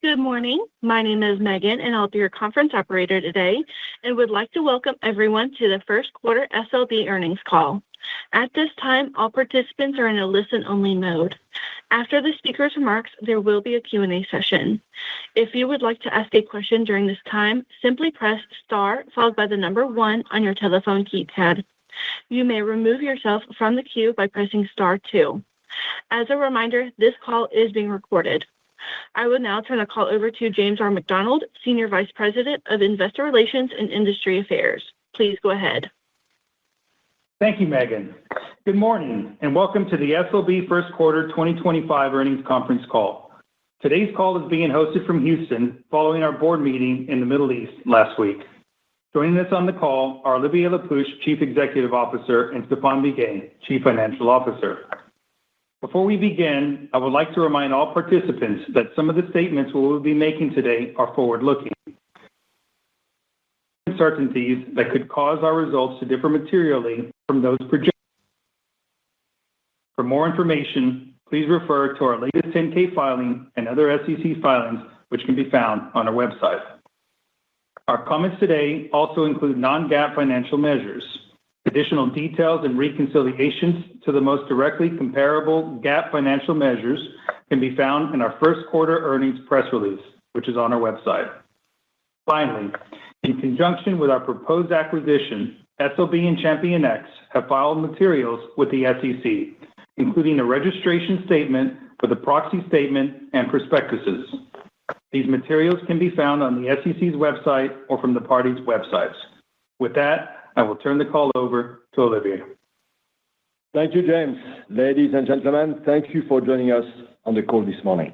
Good morning. My name is Megan, and I'll be your conference operator today and would like to welcome everyone to the first quarter SLB earnings call. At this time, all participants are in a listen-only mode. After the speaker's remarks, there will be a Q&A session. If you would like to ask a question during this time, simply press star followed by the number 1 on your telephone keypad. You may remove yourself from the queue by pressing star 2. As a reminder, this call is being recorded. I will now turn the call over to James R. McDonald, Senior Vice President of Investor Relations and Industry Affairs. Please go ahead. Thank you, Megan. Good morning, and welcome to the SLB first quarter 2025 earnings conference call. Today's call is being hosted from Houston following our board meeting in the Middle East last week. Joining us on the call are Olivier Le Peuch, Chief Executive Officer, and Stephane Biguet, Chief Financial Officer. Before we begin, I would like to remind all participants that some of the statements we will be making today are forward-looking. Uncertainties that could cause our results to differ materially from those projected. For more information, please refer to our latest 10-K filing and other SEC filings, which can be found on our website. Our comments today also include non-GAAP financial measures. Additional details and reconciliations to the most directly comparable GAAP financial measures can be found in our first quarter earnings press release, which is on our website. Finally, in conjunction with our proposed acquisition, SLB and ChampionX have filed materials with the SEC, including a registration statement for the proxy statement and prospectuses. These materials can be found on the SEC's website or from the parties' websites. With that, I will turn the call over to Olivier. Thank you, James. Ladies and gentlemen, thank you for joining us on the call this morning.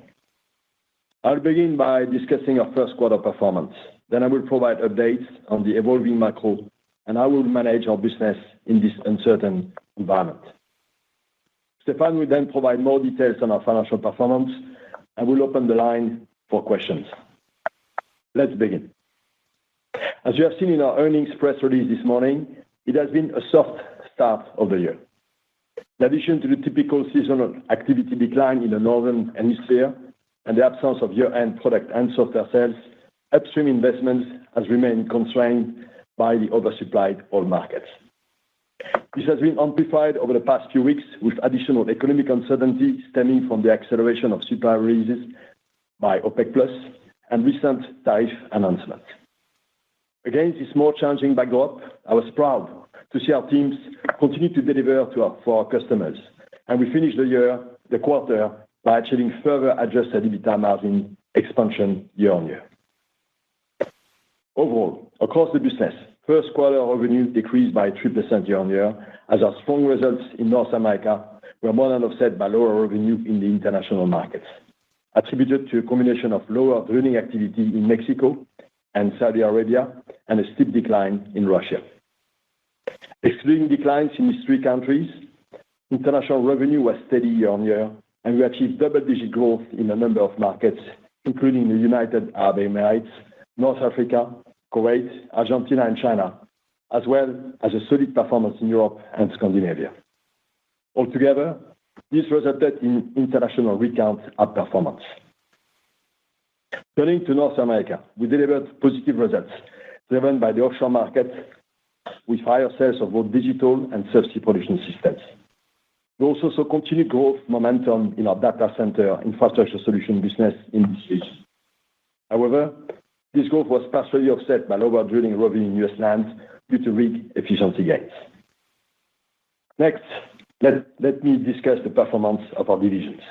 I'll begin by discussing our first quarter performance. Then I will provide updates on the evolving macro and how we will manage our business in this uncertain environment. Stephane will then provide more details on our financial performance and will open the line for questions. Let's begin. As you have seen in our earnings press release this morning, it has been a soft start of the year. In addition to the typical seasonal activity decline in the Northern Hemisphere and the absence of year-end product and software sales, upstream investments have remained constrained by the oversupplied oil markets. This has been amplified over the past few weeks with additional economic uncertainty stemming from the acceleration of supply releases by OPEC Plus and recent tariff announcements. Against this more challenging backdrop, I was proud to see our teams continue to deliver for our customers, and we finished the quarter by achieving further adjusted EBITDA margin expansion year-on-year. Overall, across the business, first quarter revenue decreased by 3% year-on-year as our strong results in North America were more than offset by lower revenue in the international markets, attributed to a combination of lower drilling activity in Mexico and Saudi Arabia and a steep decline in Russia. Excluding declines in these three countries, international revenue was steady year-on-year, and we achieved double-digit growth in a number of markets, including the United Arab Emirates, North Africa, Kuwait, Argentina, and China, as well as a solid performance in Europe and Scandinavia. Altogether, this resulted in international rig count outperformance. Turning to North America, we delivered positive results driven by the offshore market with higher sales of both digital and subsea production systems. We also saw continued growth momentum in our data center infrastructure solution business in this region. However, this growth was partially offset by lower drilling revenue in U.S. land due to rig efficiency gains. Next, let me discuss the performance of our divisions.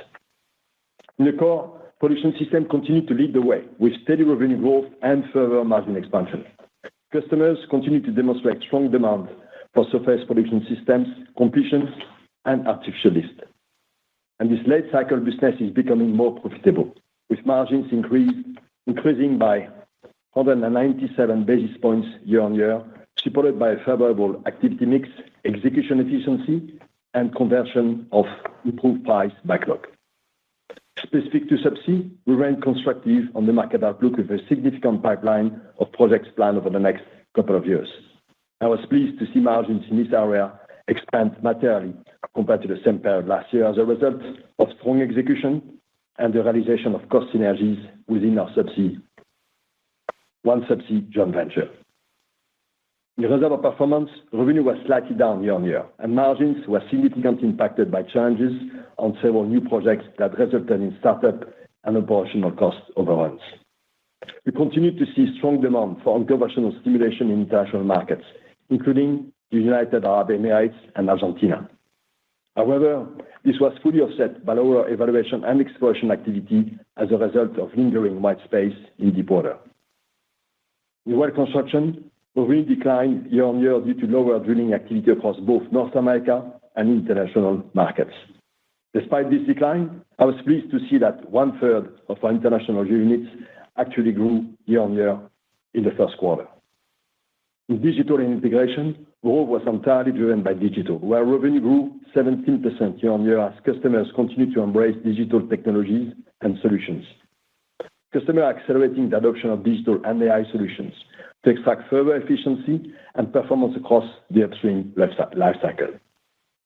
In the core, production system continued to lead the way with steady revenue growth and further margin expansion. Customers continue to demonstrate strong demand for surface production systems, completions, and artificial lift. And this late cycle business is becoming more profitable, with margins increasing by 197 basis points year-on-year, supported by a favorable activity mix, execution efficiency, and conversion of improved price backlog. Specific to subsea, we remain constructive on the market outlook with a significant pipeline of projects planned over the next couple of years. I was pleased to see margins in this area expand materially compared to the same period last year as a result of strong execution, and the realization of cost synergies within our OneSubsea joint venture. In Reservoir Performance, revenue was slightly down year-on-year, and margins were significantly impacted by challenges on several new projects that resulted in startup and operational cost overruns. We continue to see strong demand for unconventional stimulation in international markets, including the United Arab Emirates and Argentina. However, this was fully offset by lower evaluation and exploration activity as a result of lingering white space in deepwater. In Well Construction, revenue declined year-on-year due to lower drilling activity across both North America and international markets. Despite this decline, I was pleased to see that 1/3 of our international units actually grew year-on-year in the first quarter. In Digital and Integration, growth was entirely driven by digital, where revenue grew 17% year-on-year as customers continue to embrace digital technologies and solutions. Customers are accelerating the adoption of digital and AI solutions to extract further efficiency and performance across the upstream lifecycle,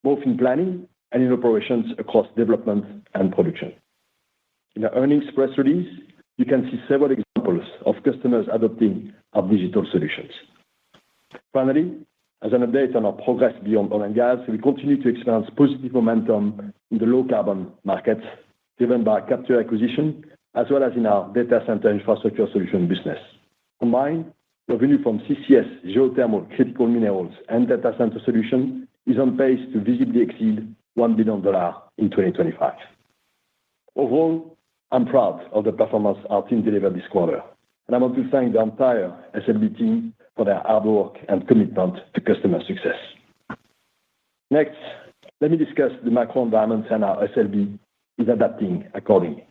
both in planning and in operations across development and production. In our earnings press release, you can see several examples of customers adopting our digital solutions. Finally, as an update on our progress beyond oil and gas, we continue to experience positive momentum in the low-carbon markets, driven by Capture acquisition, as well as in our data center infrastructure solution business. Combined, revenue from CCS, geothermal, critical minerals, and data center solution is on pace to visibly exceed $1 billion in 2025. Overall, I'm proud of the performance our team delivered this quarter, and I want to thank the entire SLB team for their hard work and commitment to customer success. Next, let me discuss the macro environment and how SLB is adapting accordingly.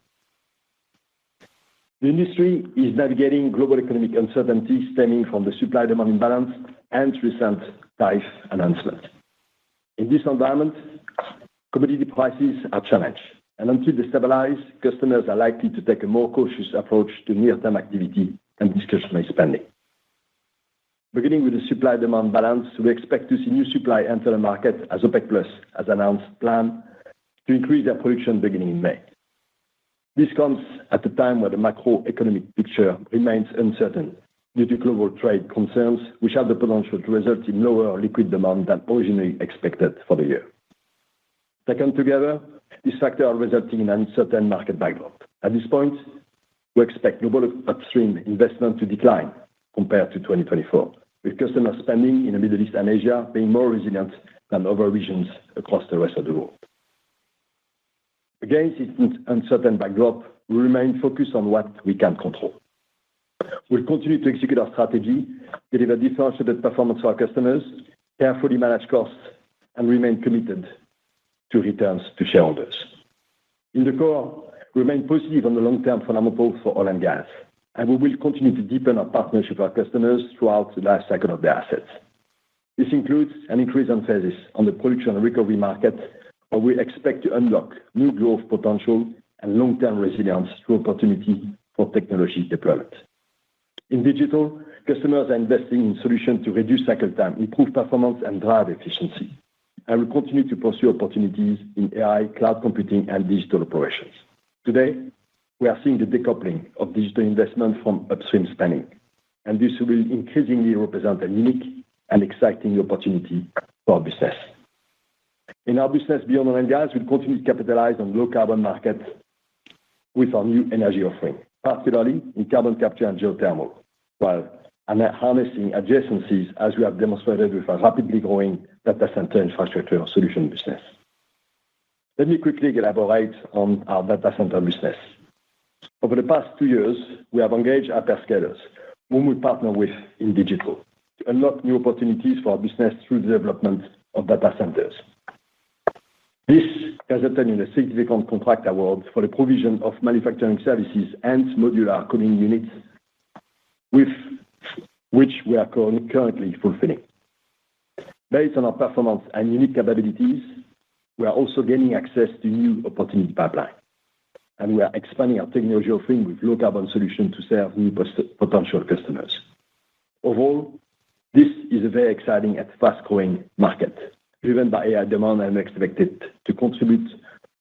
The industry is navigating global economic uncertainty stemming from the supply-demand imbalance and recent tariff announcements. In this environment, commodity prices are challenged, and until they stabilize, customers are likely to take a more cautious approach to near-term activity and discretionary spending. Beginning with the supply-demand balance, we expect to see new supply enter the market as OPEC+ has announced plan to increase their production beginning in May. This comes at a time where the macroeconomic picture remains uncertain due to global trade concerns, which have the potential to result in lower liquid demand than originally expected for the year. Taken together, these factors are resulting in an uncertain market backdrop. At this point, we expect global upstream investment to decline compared to 2024, with customer spending in the Middle East and Asia being more resilient than other regions across the rest of the world. Against this uncertain backdrop, we remain focused on what we can control. We'll continue to execute our strategy, deliver differentiated performance for our customers, carefully manage costs, and remain committed to returns to shareholders. In the core, we remain positive on the long-term fundamentals for oil and gas, and we will continue to deepen our partnership with our customers throughout the life cycle of their assets. This includes an increased emphasis on the production and recovery market, where we expect to unlock new growth potential and long-term resilience through opportunity for technology deployment. In digital, customers are investing in solutions to reduce cycle time, improve performance, and drive efficiency, and we continue to pursue opportunities in AI, cloud computing, and digital operations. Today, we are seeing the decoupling of digital investment from upstream spending, and this will increasingly represent a unique and exciting opportunity for our business. In our business beyond oil and gas, we'll continue to capitalize on low-carbon markets with our new energy offering, particularly in carbon capture and geothermal, while harnessing adjacencies as we have demonstrated with our rapidly growing data center infrastructure solution business. Let me quickly elaborate on our data center business. Over the past 2 years, we have engaged hyperscalers, whom we partner with in digital, to unlock new opportunities for our business through the development of data centers. This resulted in a significant contract award for the provision of manufacturing services and modular cooling units, with which we are currently fulfilling. Based on our performance and unique capabilities, we are also gaining access to new opportunity pipeline, and we are expanding our technology offering with low-carbon solutions to serve new potential customers. Overall, this is a very exciting and fast-growing market, driven by AI demand and expected to contribute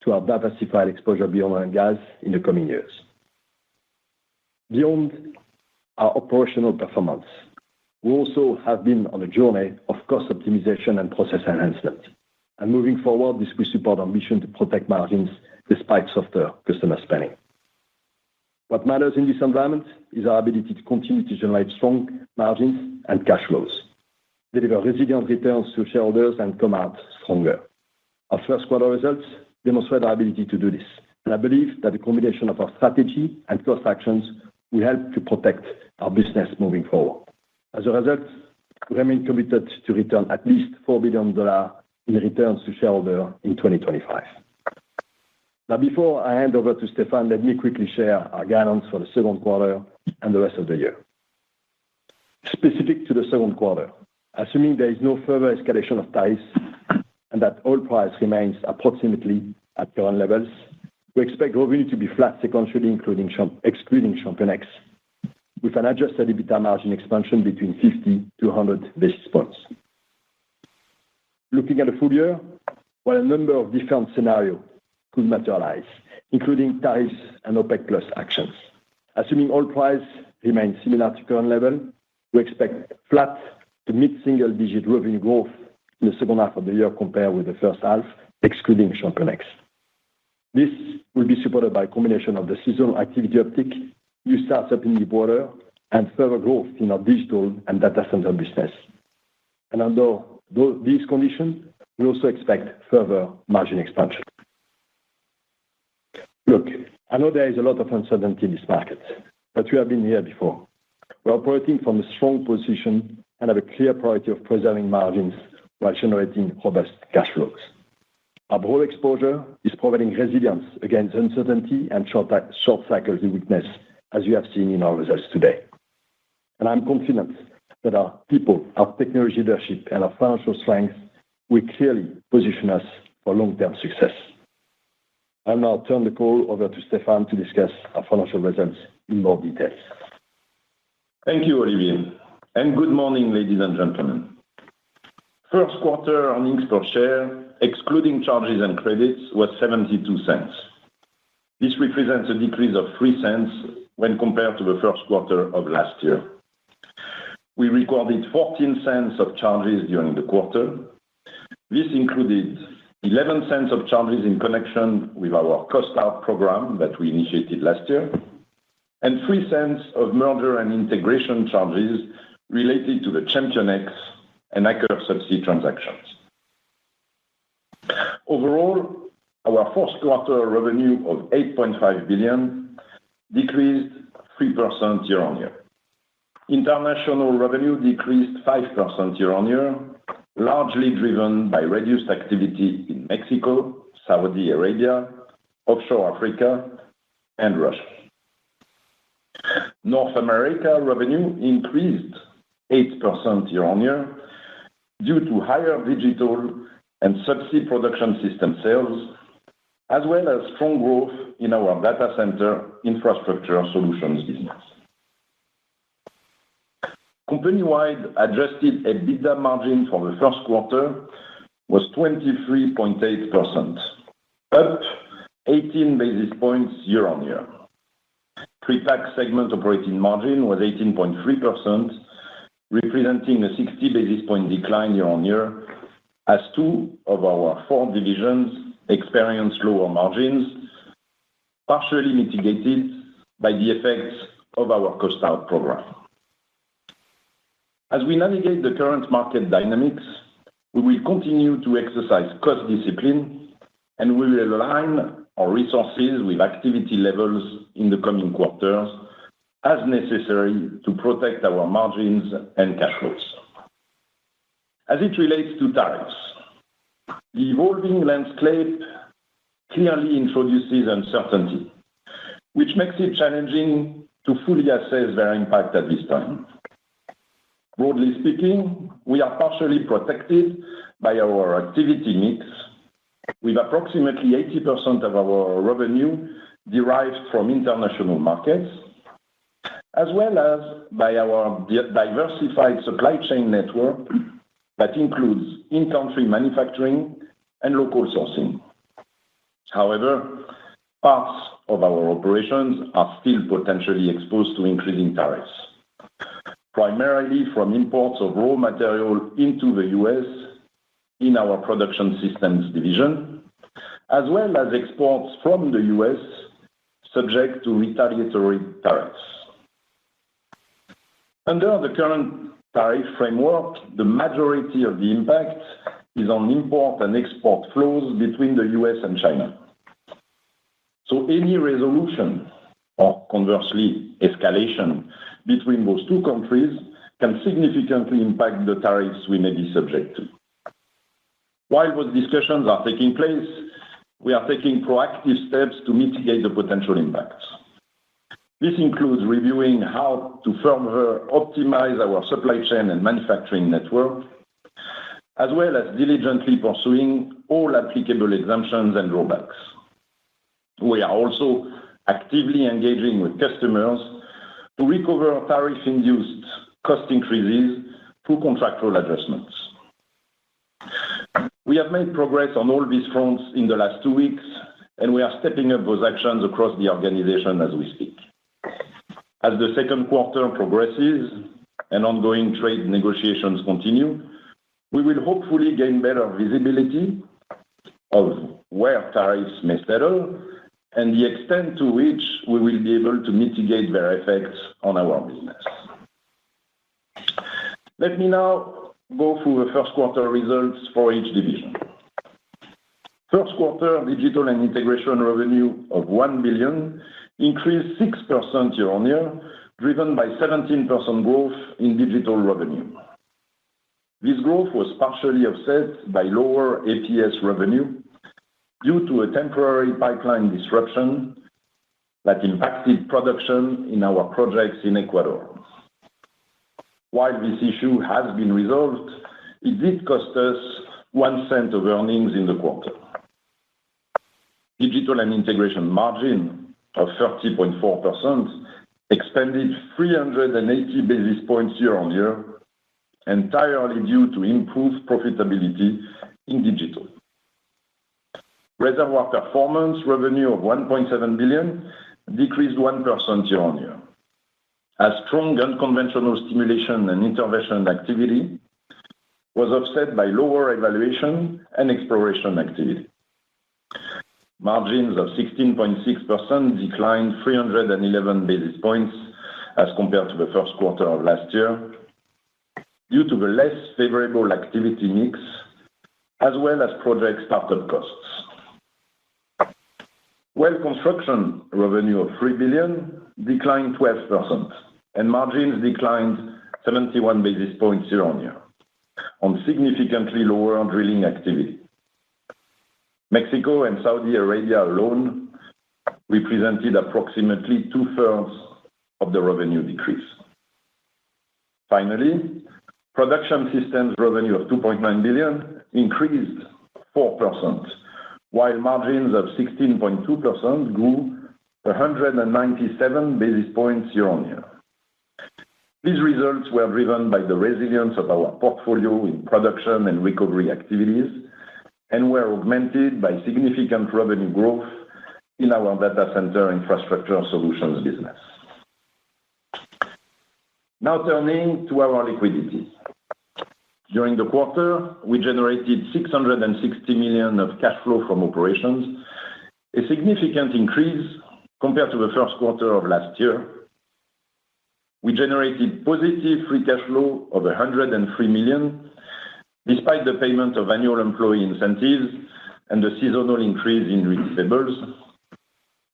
to our diversified exposure beyond oil and gas in the coming years. Beyond our operational performance, we also have been on a journey of cost optimization and process enhancement. And moving forward, this will support our mission to protect margins despite softer customer spending. What matters in this environment is our ability to continue to generate strong margins and cash flows, deliver resilient returns to shareholders, and come out stronger. Our first quarter results demonstrate our ability to do this, and I believe that the combination of our strategy and cost actions will help to protect our business moving forward. As a result, we remain committed to return at least $4 billion in returns to shareholders in 2025. Now, before I hand over to Stéphane, let me quickly share our guidance for the second quarter and the rest of the year. Specific to the second quarter, assuming there is no further escalation of tariffs and that oil price remains approximately at current levels, we expect revenue to be flat sequentially, excluding ChampionX, with an adjusted EBITDA margin expansion between 50 to 100 basis points. Looking at the full year, while a number of different scenarios could materialize, including tariffs and OPEC Plus actions, assuming oil price remains similar to current level, we expect flat to mid-single-digit revenue growth in the second half of the year compared with the first half, excluding ChampionX. This will be supported by a combination of the seasonal activity uptick, new startup in deepwater, and further growth in our digital and data center business. And under these conditions, we also expect further margin expansion. Look, I know there is a lot of uncertainty in this market, but we have been here before. We're operating from a strong position and have a clear priority of preserving margins while generating robust cash flows. Our broad exposure is providing resilience against uncertainty and short-cycle weakness, as you have seen in our results today. And I'm confident that our people, our technology leadership, and our financial strength will clearly position us for long-term success. I'll now turn the call over to Stéphane to discuss our financial results in more detail. Thank you, Olivier, and good morning, ladies and gentlemen. First quarter earnings per share, excluding charges and credits, was 72 cents. This represents a decrease of 3 cents when compared to the first quarter of last year. We recorded 14 cents of charges during the quarter. This included 11 cents of charges in connection with our cost-out program that we initiated last year, and 3 cents of merger and integration charges related to the ChampionX and Aker Subsea transactions. Overall, our first quarter revenue of $8.5 billion decreased 3% year-on-year. International revenue decreased 5% year-on-year, largely driven by reduced activity in Mexico, Saudi Arabia, offshore Africa, and Russia. North America revenue increased 8% year-on-year due to higher digital and subsea production system sales, as well as strong growth in our data center infrastructure solutions business. Company-wide adjusted EBITDA margin for the first quarter was 23.8%, up 18 basis points year-on-year. Pre-tax segment operating margin was 18.3%, representing a 60 basis point decline year-on-year, as 2 of our 4 divisions experienced lower margins, partially mitigated by the effects of our cost-out program. As we navigate the current market dynamics, we will continue to exercise cost discipline, and we will align our resources with activity levels in the coming quarters as necessary to protect our margins and cash flows. As it relates to tariffs, the evolving landscape clearly introduces uncertainty, which makes it challenging to fully assess their impact at this time. Broadly speaking, we are partially protected by our activity mix, with approximately 80% of our revenue derived from international markets, as well as by our diversified supply chain network that includes in-country manufacturing and local sourcing. However, parts of our operations are still potentially exposed to increasing tariffs, primarily from imports of raw material into the U.S. in our Production Systems division, as well as exports from the U.S. subject to retaliatory tariffs. Under the current tariff framework, the majority of the impact is on import and export flows between the U.S. and China. So any resolution, or conversely, escalation between those two countries can significantly impact the tariffs we may be subject to. While those discussions are taking place, we are taking proactive steps to mitigate the potential impacts. This includes reviewing how to further optimize our supply chain and manufacturing network, as well as diligently pursuing all applicable exemptions and drawbacks. We are also actively engaging with customers to recover tariff-induced cost increases through contractual adjustments. We have made progress on all these fronts in the last 2 weeks, and we are stepping up those actions across the organization as we speak. As the second quarter progresses and ongoing trade negotiations continue, we will hopefully gain better visibility of where tariffs may settle and the extent to which we will be able to mitigate their effects on our business. Let me now go through the first quarter results for each division. First quarter Digital and Integration revenue of $1 billion increased 6% year-on-year, driven by 17% growth in digital revenue. This growth was partially offset by lower APS revenue due to a temporary pipeline disruption that impacted production in our projects in Ecuador. While this issue has been resolved, it did cost us 1 cent of earnings in the quarter. Digital and Integration margin of 30.4% expanded 380 basis points year-on-year, entirely due to improved profitability in digital. Reservoir Performance revenue of $1.7 billion decreased 1% year-on-year, as strong unconventional stimulation and intervention activity was offset by lower evaluation and exploration activity. Margins of 16.6% declined 311 basis points as compared to the first quarter of last year, due to the less favorable activity mix, as well as project startup costs. Well Construction revenue of $3 billion declined 12%, and margins declined 71 basis points year-on-year, on significantly lower drilling activity. Mexico and Saudi Arabia alone represented approximately 2/3 of the revenue decrease. Finally, Production Systems revenue of $2.9 billion increased 4%, while margins of 16.2% grew 197 basis points year-on-year. These results were driven by the resilience of our portfolio in production and recovery activities, and were augmented by significant revenue growth in our data center infrastructure solutions business. Now turning to our liquidity. During the quarter, we generated $660 million of cash flow from operations, a significant increase compared to the first quarter of last year. We generated positive free cash flow of $103 million, despite the payment of annual employee incentives and the seasonal increase in receivables,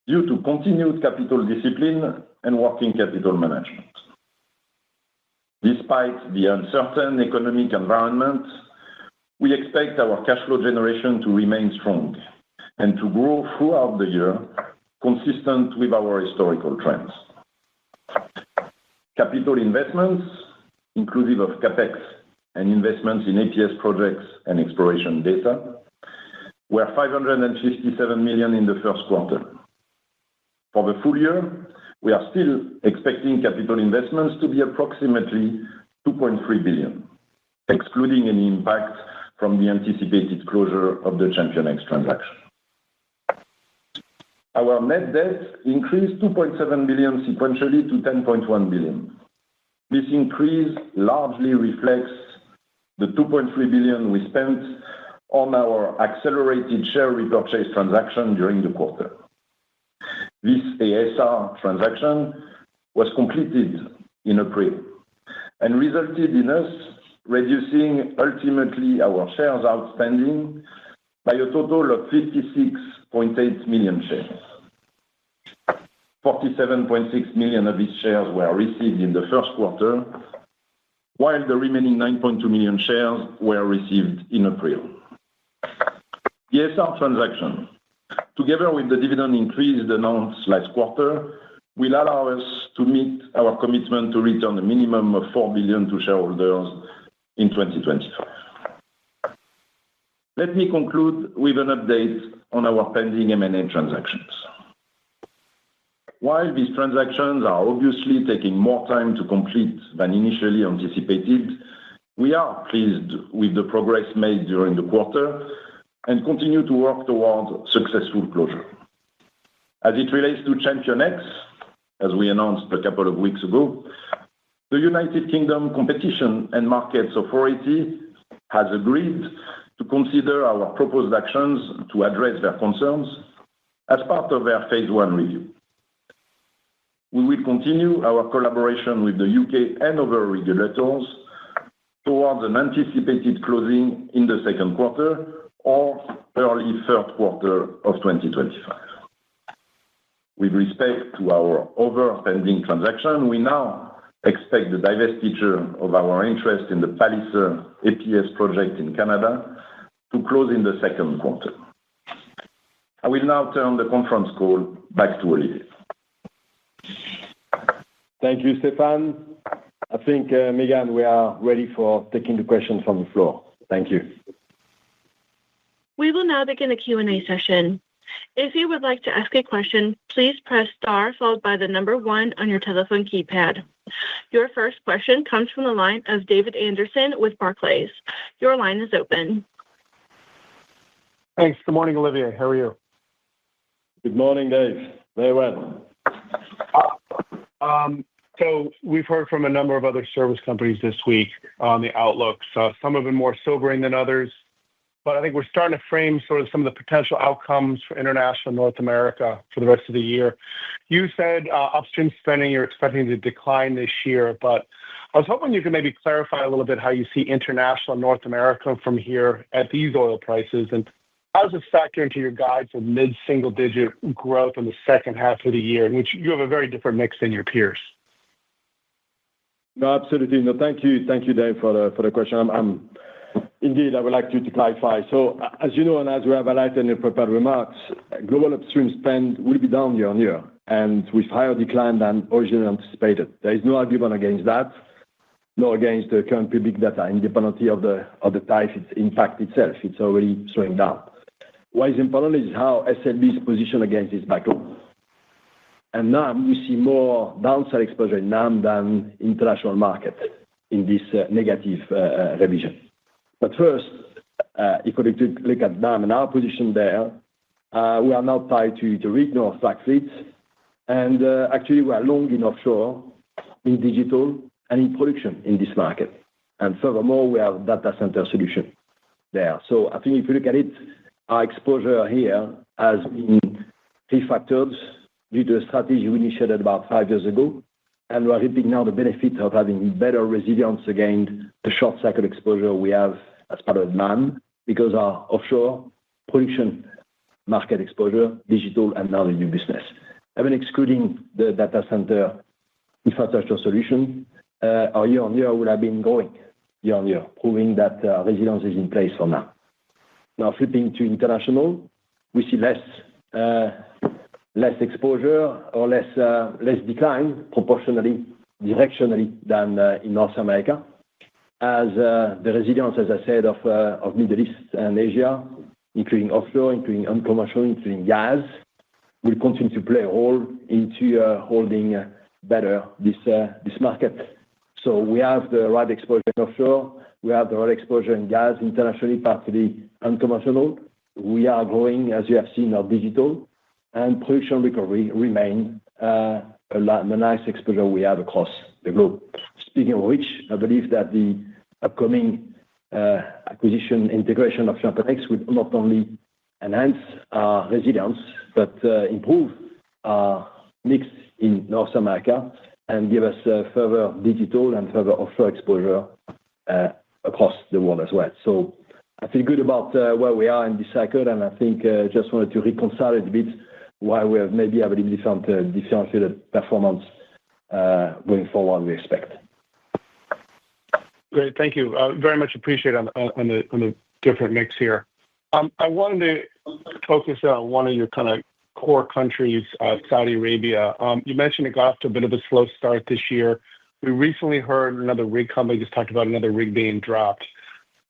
due to continued capital discipline and working capital management. Despite the uncertain economic environment, we expect our cash flow generation to remain strong and to grow throughout the year, consistent with our historical trends. Capital investments, inclusive of CapEx and investments in APS projects and exploration data, were $557 million in the first quarter. For the full year, we are still expecting capital investments to be approximately $2.3 billion, excluding any impact from the anticipated closure of the ChampionX transaction. Our net debt increased $2.7 billion sequentially to $10.1 billion. This increase largely reflects the $2.3 billion we spent on our accelerated share repurchase transaction during the quarter. This ASR transaction was completed in April and resulted in us reducing ultimately our shares outstanding by a total of 56.8 million shares. 47.6 million of these shares were received in the first quarter, while the remaining 9.2 million shares were received in April. The ASR transaction, together with the dividend increase announced last quarter, will allow us to meet our commitment to return a minimum of $4 billion to shareholders in 2025. Let me conclude with an update on our pending M&A transactions. While these transactions are obviously taking more time to complete than initially anticipated, we are pleased with the progress made during the quarter and continue to work toward successful closure. As it relates to ChampionX, as we announced a couple of weeks ago, the United Kingdom Competition and Markets Authority has agreed to consider our proposed actions to address their concerns as part of their phase one review. We will continue our collaboration with the UK and other regulators towards an anticipated closing in the second quarter or early third quarter of 2025. With respect to our other pending transaction, we now expect the divestiture of our interest in the Palliser APS project in Canada to close in the second quarter. I will now turn the conference call back to Olivier. Thank you, Stéphane. I think, Megan, we are ready for taking the questions from the floor. Thank you. We will now begin the Q&A session. If you would like to ask a question, please press star followed by the number 1 on your telephone keypad. Your first question comes from the line of David Anderson with Barclays. Your line is open. Thanks. Good morning, Olivier. How are you? Good morning, Dave. Very well. So we've heard from a number of other service companies this week on the outlook. So some have been more sobering than others, but I think we're starting to frame sort of some of the potential outcomes for international North America for the rest of the year. You said upstream spending you're expecting to decline this year, but I was hoping you could maybe clarify a little bit how you see international North America from here at these oil prices, and how does it factor into your guide for mid-single-digit growth in the second half of the year, in which you have a very different mix than your peers? No, absolutely. No, thank you, Dave, for the question. Indeed, I would like to clarify. So, as you know, and as we have highlighted in the prepared remarks, global upstream spend will be down year on year, and with higher decline than originally anticipated. There is no argument against that, nor against the current public data, independently of the type its impact itself. It's already slowing down. What is important is how SLB is positioned against this backlog. And now we see more downside exposure in NAM than international market in this negative revision. But first, if we look at NAM and our position there, we are now tied to rig nor frac fleets, and actually we are long in offshore, in digital, and in production in this market. And furthermore, we have data center solution there. So I think if you look at it, our exposure here has been refactored due to a strategy we initiated about 5 years ago, and we're reaping now the benefit of having better resilience against the short cycle exposure we have as part of NAM, because our offshore production market exposure, digital, and now the new business. Even excluding the data center infrastructure solution, our year-on-year would have been growing year-on-year, proving that resilience is in place for now. Now, flipping to international, we see less exposure or less decline proportionally, directionally than in North America, as the resilience, as I said, of Middle East and Asia, including offshore, including unconventional, including gas, will continue to play a role into holding better this market. So we have the right exposure in offshore, we have the right exposure in gas, internationally, partly unconventional. We are growing, as you have seen, our digital, and production recovery remain a nice exposure we have across the globe. Speaking of which, I believe that the upcoming acquisition integration of Schlumberger will not only enhance our resilience, but improve our mix in North America and give us further digital and further offshore exposure across the world as well. So I feel good about where we are in this cycle, and I think just wanted to reconcile it a bit why we have maybe a little differentiated performance going forward, we expect. Great, thank you. Very much appreciate on the different mix here. I wanted to focus on one of your kind of core countries, Saudi Arabia. You mentioned it got off to a bit of a slow start this year. We recently heard another rig company just talked about another rig being dropped.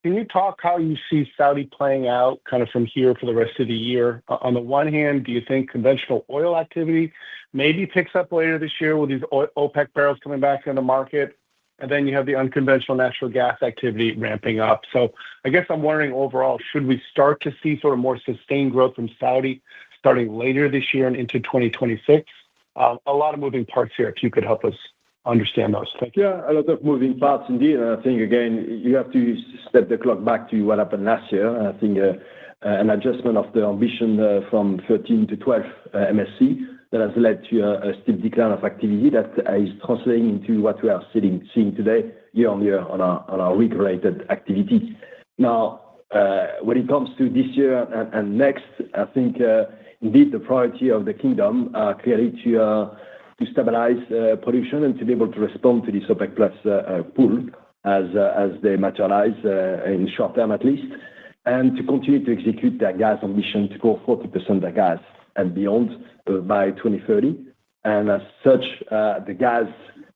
Can you talk how you see Saudi playing out kind of from here for the rest of the year? On the one hand, do you think conventional oil activity maybe picks up later this year with these OPEC barrels coming back in the market? And then you have the unconventional natural gas activity ramping up. So I guess I'm wondering overall, should we start to see sort of more sustained growth from Saudi starting later this year and into 2026? A lot of moving parts here, if you could help us understand those. Thank you. Yeah, a lot of moving parts indeed. And I think, again, you have to step the clock back to what happened last year. And I think an adjustment of the ambition from 13 to 12 MSC that has led to a steep decline of activity that is translating into what we are seeing today year on year on our rig-related activity. Now, when it comes to this year and next, I think indeed the priority of the kingdom clearly to stabilize production and to be able to respond to this OPEC plus pull as they materialize in the short term at least, and to continue to execute their gas ambition to go 40% of gas and beyond by 2030. And as such, the gas,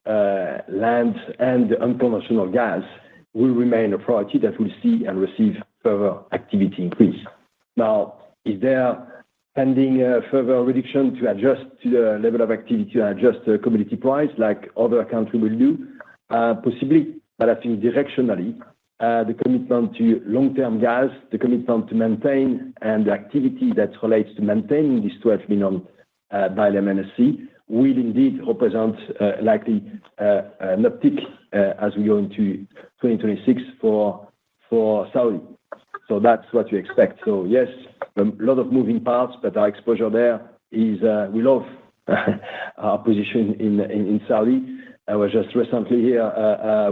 land, and the unconventional gas will remain a priority that will see and receive further activity increase. Now, is there pending further reduction to adjust to the level of activity and adjust the commodity price like other countries will do? Possibly, but I think directionally, the commitment to long-term gas, the commitment to maintain, and the activity that relates to maintaining this 12 million barrel MSC will indeed represent likely an uptick as we go into 2026 for Saudi. So that's what we expect. So yes, a lot of moving parts, but our exposure there is we love our position in Saudi. I was just recently here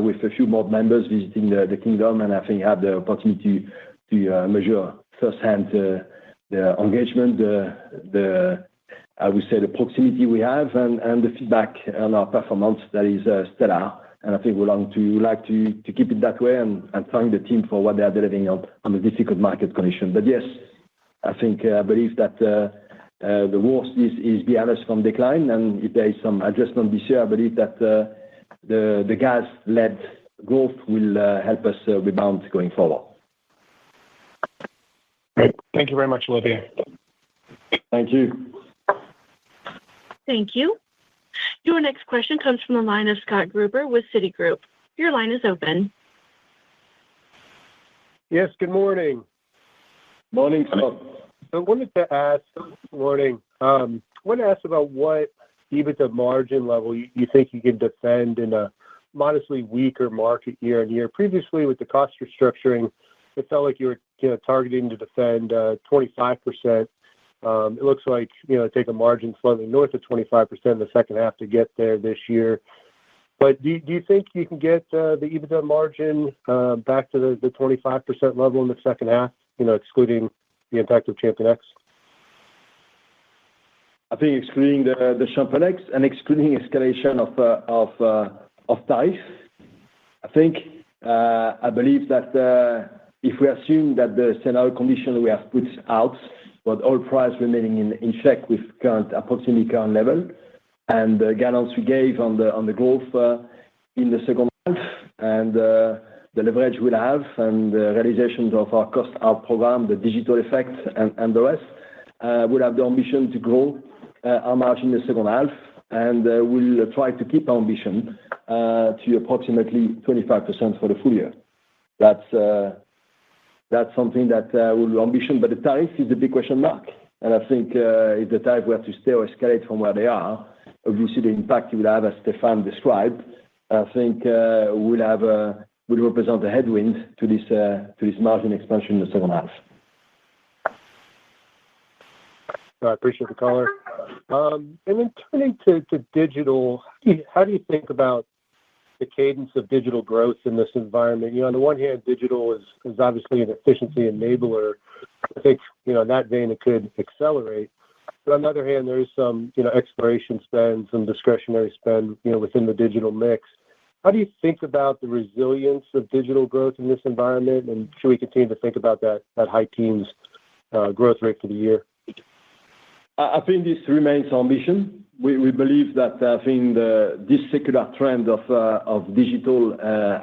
with a few board members visiting the kingdom, and I think I had the opportunity to measure firsthand the engagement, I would say the proximity we have, and the feedback on our performance that is stellar. And I think we like to keep it that way and thank the team for what they are delivering on the difficult market condition. But yes, I believe that the worst is behind us from decline, and if there is some adjustment this year, I believe that the gas-led growth will help us rebound going forward. Great. Thank you very much, Olivier. Thank you. Thank you. Your next question comes from the line of Scott Gruber with Citigroup. Your line is open. Yes, good morning. Morning, Scott. I wanted to ask about what EBITDA margin level you think you can defend in a modestly weaker market year on year. Previously, with the cost restructuring, it felt like you were targeting to defend 25%. It looks like take a margin slightly north of 25% in the second half to get there this year. But do you think you can get the EBITDA margin back to the 25% level in the second half, excluding the impact of ChampionX? I think excluding the ChampionX and excluding escalation of tariff, I believe that if we assume that the scenario condition we have put out, but oil price remaining in check with approximately current level, and the guidance we gave on the growth in the second half, and the leverage we'll have, and the realizations of our cost out program, the digital effect, and the rest, we'll have the ambition to grow our margin in the second half, and we'll try to keep our ambition to approximately 25% for the full year. That's something that we'll ambition, but the tariff is the big question mark. And I think if the tariff were to stay or escalate from where they are, obviously the impact you will have, as Stefan described, I think will represent a headwind to this margin expansion in the second half. I appreciate the color. And then turning to digital, how do you think about the cadence of digital growth in this environment? On the one hand, digital is obviously an efficiency enabler. I think, in that vein, it could accelerate. But on the other hand, there is some, exploration spend, some discretionary spend, within the digital mix. How do you think about the resilience of digital growth in this environment? And should we continue to think about that high teens growth rate for the year? I think this remains our ambition. We believe that this secular trend of digital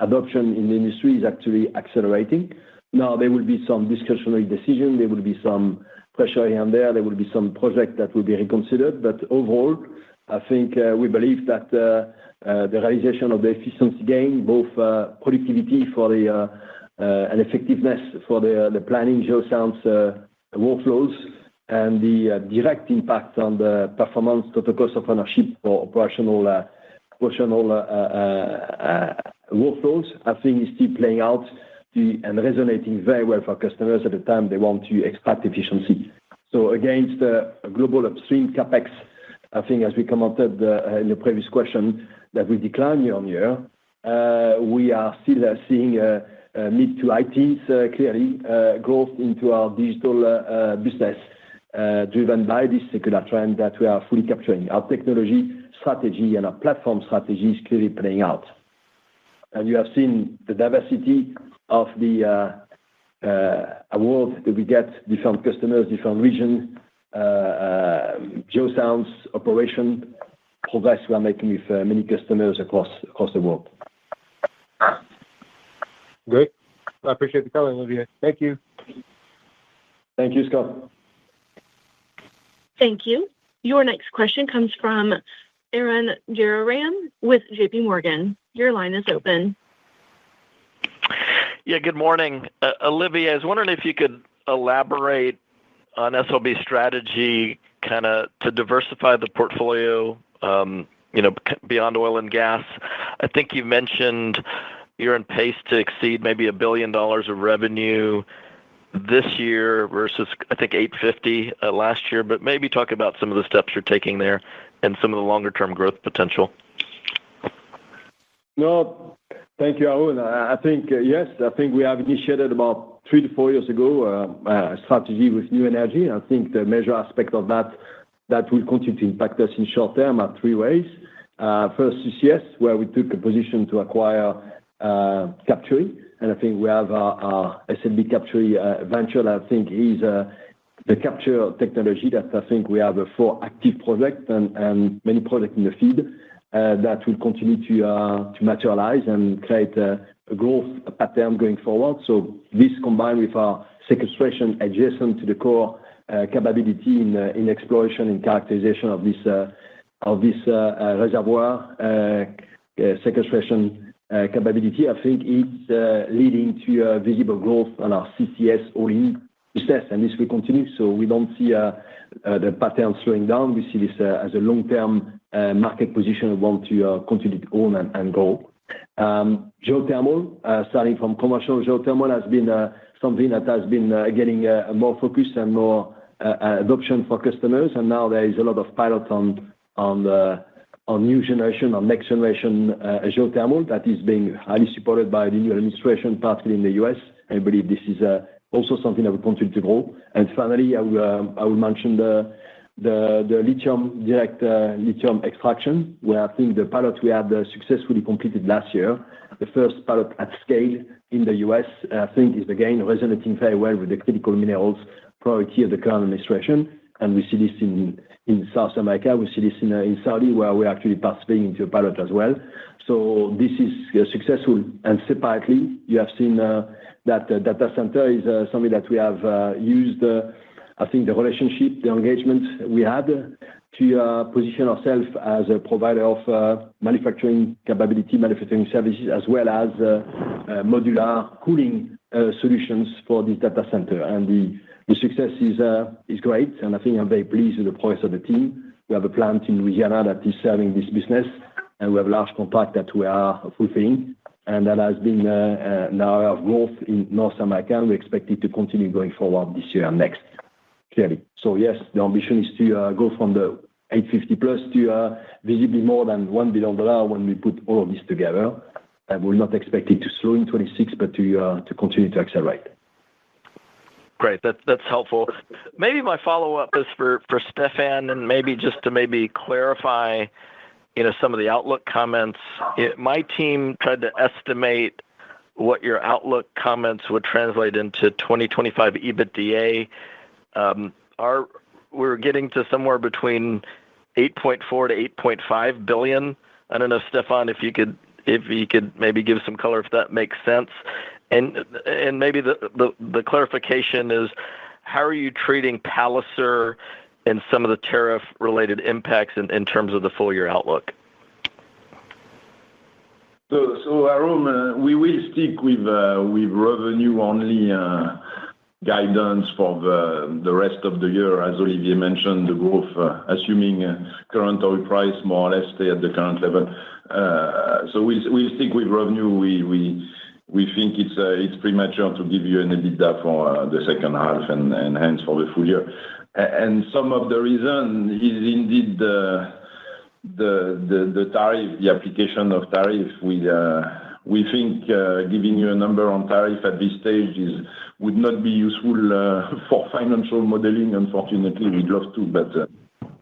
adoption in the industry is actually accelerating. Now, there will be some discretionary decision. There will be some pressure here and there. There will be some projects that will be reconsidered. But overall, I think we believe that the realization of the efficiency gain, both productivity for and effectiveness for the planning geoscience workflows, and the direct impact on the performance, total cost of ownership for operational workflows, I think is still playing out and resonating very well for customers at the time they want to extract efficiency. So against a global upstream capex, I think as we commented in the previous question, that we decline year on year, we are still seeing mid to high teens clearly growth into our digital business, driven by this secular trend that we are fully capturing. Our technology strategy and our platform strategy is clearly playing out. And you have seen the diversity of the award that we get, different customers, different regions, geoscience, operation, progress we are making with many customers across the world. Great. I appreciate the color, Olivier. Thank you. Thank you, Scott. Thank you. Your next question comes from Arun Jayaram with JP Morgan. Your line is open. Yeah, good morning. Olivier, I was wondering if you could elaborate on SLB strategy kind of to diversify the portfolio, beyond oil and gas. I think you mentioned you're on pace to exceed maybe $1 billion of revenue this year versus, I think, $850 last year, but maybe talk about some of the steps you're taking there and some of the longer-term growth potential. No, thank you, Arun. I think, yes, I think we have initiated about 3 to 4 years ago a strategy with new energy. I think the major aspect of that will continue to impact us in short term are 3 ways. First, CCS, where we took a position to acquire capturing. And I think we have our SLB Capture venture that I think is the capture technology that I think we have 4 active projects and many projects in the feed that will continue to materialize and create a growth pattern going forward. So this combined with our sequestration adjacent to the core capability in exploration and characterization of this reservoir sequestration capability, I think it's leading to visible growth on our CCS all-in business, and this will continue. So we don't see the pattern slowing down. We see this as a long-term market position we want to continue to own and grow. Geothermal, starting from commercial geothermal, has been something that has been getting more focus and more adoption for customers, and now there is a lot of pilot on new generation, on next generation geothermal that is being highly supported by the new administration, particularly in the US. I believe this is also something that will continue to grow. And finally, I will mention the lithium direct lithium extraction, where I think the pilot we had successfully completed last year, the first pilot at scale in the US, I think is again resonating very well with the critical minerals priority of the current administration. And we see this in South America. We see this in Saudi, where we're actually participating into a pilot as well. So this is successful. And separately, you have seen that data center is something that we have used, I think the relationship, the engagement we had to position ourselves as a provider of manufacturing capability, manufacturing services, as well as modular cooling solutions for this data center. And the success is great, and I think I'm very pleased with the progress of the team. We have a plant in Louisiana that is serving this business, and we have a large contract that we are fulfilling, and that has been now of growth in North America, and we expect it to continue going forward this year and next, clearly. So yes, the ambition is to go from the 850 plus to visibly more than $1 billion when we put all of this together. And we'll not expect it to slow in 26, but to continue to accelerate. Great. That's helpful. Maybe my follow-up is for Stefan, and maybe just to clarify, some of the outlook comments. My team tried to estimate what your outlook comments would translate into 2025 EBITDA. We're getting to somewhere between 8.4 to 8.5 billion. I don't know, Stefan, if you could maybe give some color if that makes sense. And maybe the clarification is, how are you treating Palliser and some of the tariff-related impacts in terms of the full-year outlook? So Arun, we will stick with revenue-only guidance for the rest of the year. As Olivier mentioned, the growth, assuming current oil price more or less stay at the current level. So we'll stick with revenue. We think it's premature to give you an EBITDA for the second half and hence for the full year. And some of the reason is indeed the tariff, the application of tariff. We think giving you a number on tariff at this stage would not be useful for financial modeling. Unfortunately, we'd love to, but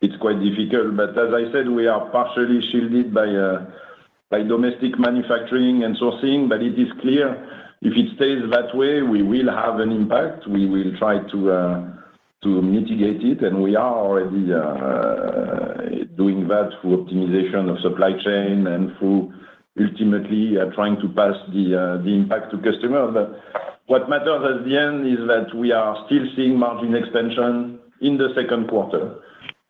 it's quite difficult. But as I said, we are partially shielded by domestic manufacturing and sourcing, but it is clear if it stays that way, we will have an impact. We will try to mitigate it, and we are already doing that through optimization of supply chain and through ultimately trying to pass the impact to customers. But what matters at the end is that we are still seeing margin expansion in the second quarter,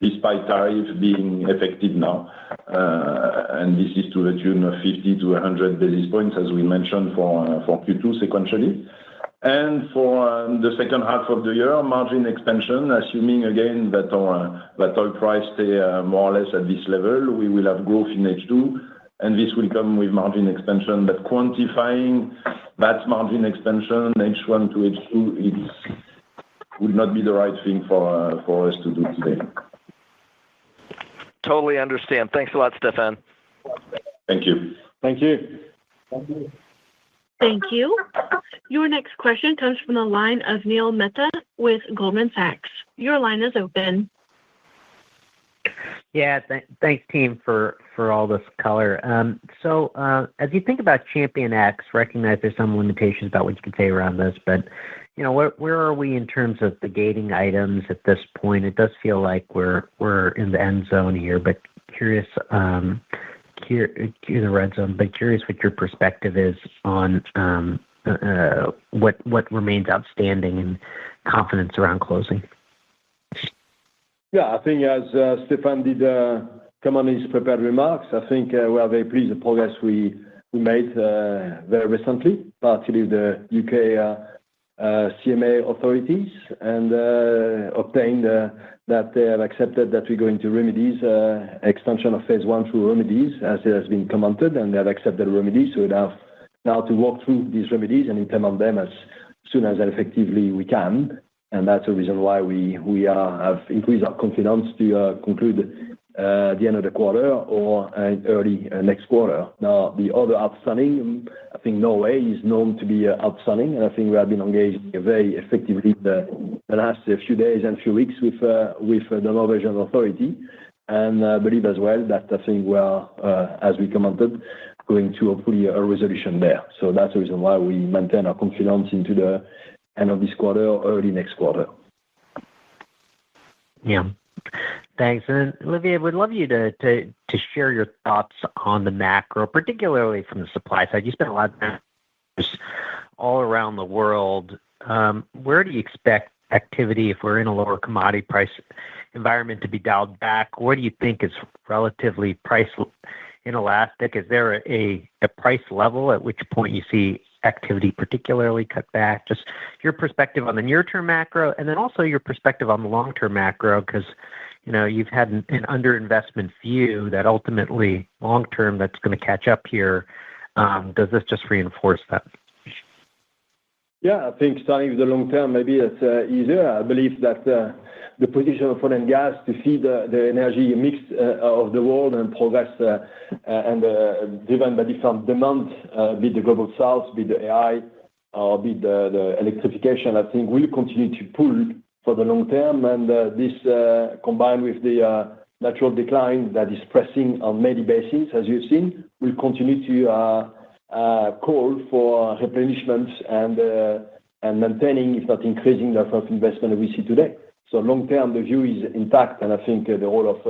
despite tariffs being effective now. And this is to the tune of 50 to 100 basis points, as we mentioned, for Q2 sequentially. And for the second half of the year, margin expansion, assuming again that oil price stay more or less at this level, we will have growth in H2, and this will come with margin expansion. But quantifying that margin expansion, H1 to H2, would not be the right thing for us to do today. Totally understand. Thanks a lot, Stefan. Thank you. Thank you. Thank you. Your next question comes from the line of Neil Mehta with Goldman Sachs. Your line is open. Yeah, thanks, team, for all this color. So as you think about ChampionX, recognize there's some limitations about what you can say around this, but where are we in terms of the gating items at this point? It does feel like we're in the end zone here, but curious, in the red zone, but curious what your perspective is on what remains outstanding and confidence around closing. Yeah, I think as Stefan did come on his prepared remarks, I think we are very pleased with the progress we made very recently, particularly the UK CMA authorities, and obtained that they have accepted that we go into remedies, extension of phase 1 through remedies, as it has been commented, and they have accepted the remedies. So we have now to walk through these remedies and implement them as soon as effectively we can. And that's the reason why we have increased our confidence to conclude the end of the quarter or early next quarter. Now, the other outstanding, I think Norway is known to be outstanding, and I think we have been engaged very effectively the last few days and few weeks with the Norwegian authority. And I believe as well that I think we are, as we commented, going to hopefully a resolution there. So that's the reason why we maintain our confidence into the end of this quarter or early next quarter. Yeah. Thanks. And Olivier, I would love you to share your thoughts on the macro, particularly from the supply side. You spent a lot of time all around the world. Where do you expect activity, if we're in a lower commodity price environment, to be dialed back? Where do you think is relatively price inelastic? Is there a price level at which point you see activity particularly cut back? Just your perspective on the near-term macro, and then also your perspective on the long-term macro, because you've had an underinvestment view that ultimately long-term that's going to catch up here. Does this just reinforce that? Yeah, I think starting with the long term, maybe it's easier. I believe that the position of oil and gas to feed the energy mix of the world and progress and driven by different demand, be it the global south, be it the AI, or be it the electrification, I think will continue to pull for the long term. And this combined with the natural decline that is pressing on many basins, as you've seen, will continue to call for replenishment and maintaining, if not increasing, the level of investment that we see today. So long term, the view is intact, and I think the role of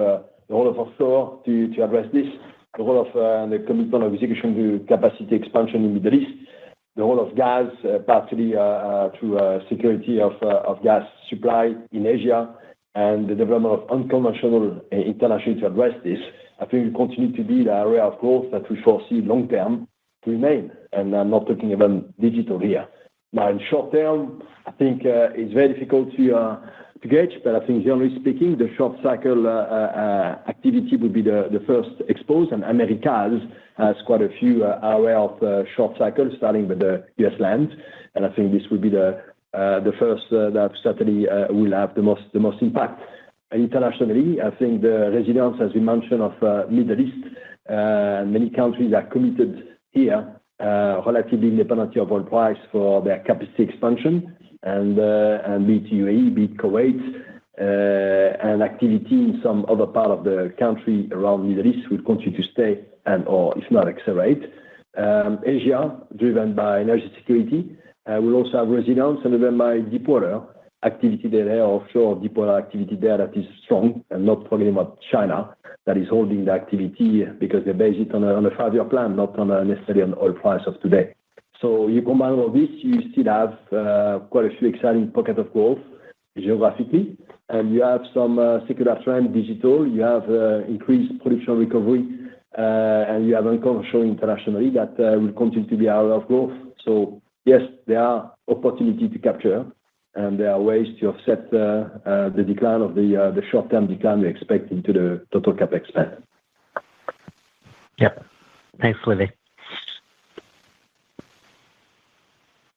offshore to address this, the role of the commitment of execution to capacity expansion in the Middle East, the role of gas, partly through security of gas supply in Asia, and the development of unconventional internationally to address this, I think will continue to be the area of growth that we foresee long term to remain. And I'm not talking about digital here. Now, in short term, I think it's very difficult to gauge, but I think generally speaking, the short cycle activity would be the first exposed, and Americas has quite a few area of short cycle, starting with the U.S. land, and I think this would be the first that certainly will have the most impact. Internationally, I think the resilience, as we mentioned, of Middle East, many countries are committed here, relatively independent of oil price for their capacity expansion, and be it UAE, be it Kuwait, and activity in some other part of the country around Middle East will continue to stay or if not accelerate. Asia, driven by energy security, will also have resilience, and driven by deepwater activity there, offshore deepwater activity there that is strong, and not forgetting about China that is holding the activity because they base it on a 5-year plan, not on necessarily an oil price of today. So you combine all this, you still have quite a few exciting pockets of growth geographically, and you have some secular trend digital, you have increased production recovery, and you have unconventional internationally that will continue to be our area of growth. So yes, there are opportunities to capture, and there are ways to offset the decline of the short-term decline we expect into the total CapEx spend. Yep. Thanks, Olivier.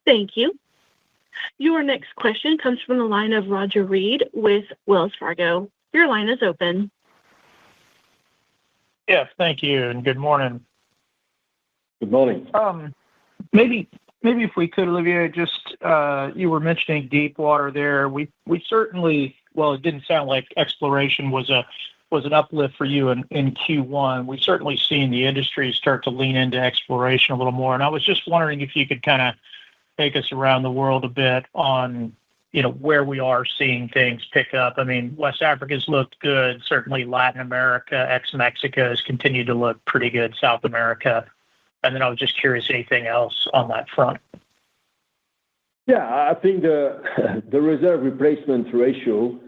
Thank you. Your next question comes from the line of Roger Read with Wells Fargo. Your line is open. Yes, thank you, and good morning. Good morning. Maybe if we could, Olivier, just you were mentioning deep water there. We certainly, well, it didn't sound like exploration was an uplift for you in Q1. We've certainly seen the industry start to lean into exploration a little more, and I was just wondering if you could kind of take us around the world a bit on where we are seeing things pick up. I mean, West Africa's looked good. Certainly Latin America, ex-Mexico, has continued to look pretty good. South America. And then I was just curious, anything else on that front? Yeah, I think the reserve replacement ratio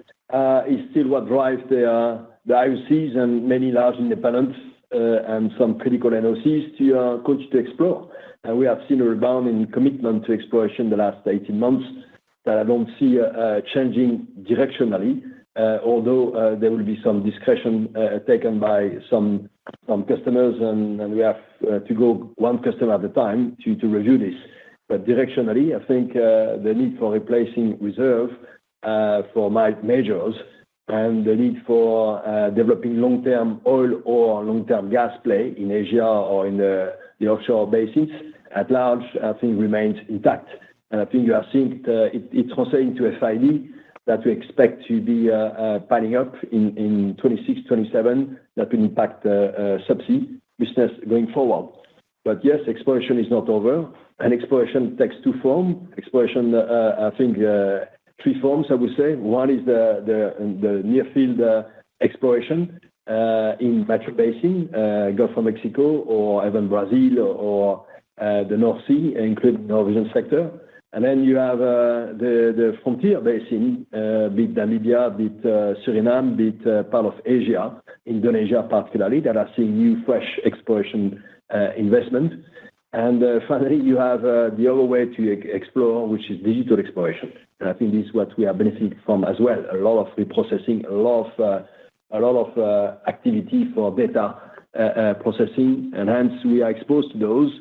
is still what drives the IOCs and many large independents and some critical NOCs to continue to explore. And we have seen a rebound in commitment to exploration the last 18 months that I don't see changing directionally, although there will be some discretion taken by some customers, and we have to go one customer at a time to review this. But directionally, I think the need for replacing reserve for majors and the need for developing long-term oil or long-term gas play in Asia or in the offshore basins at large, I think remains intact. And I think you are seeing it translating to FID that we expect to be piling up in 26, 27, that will impact subsea business going forward. But yes, exploration is not over, and exploration takes two forms. Exploration, I think, three forms, I would say. One is the near field exploration in mature basin, Gulf of Mexico, or even Brazil, or the North Sea, including the Norwegian sector. And then you have the frontier basin, be it Namibia, be it Suriname, be it part of Asia, Indonesia particularly, that are seeing new, fresh exploration investment. And finally, you have the other way to explore, which is digital exploration. And I think this is what we are benefiting from as well. A lot of reprocessing, a lot of activity for data processing, and hence we are exposed to those.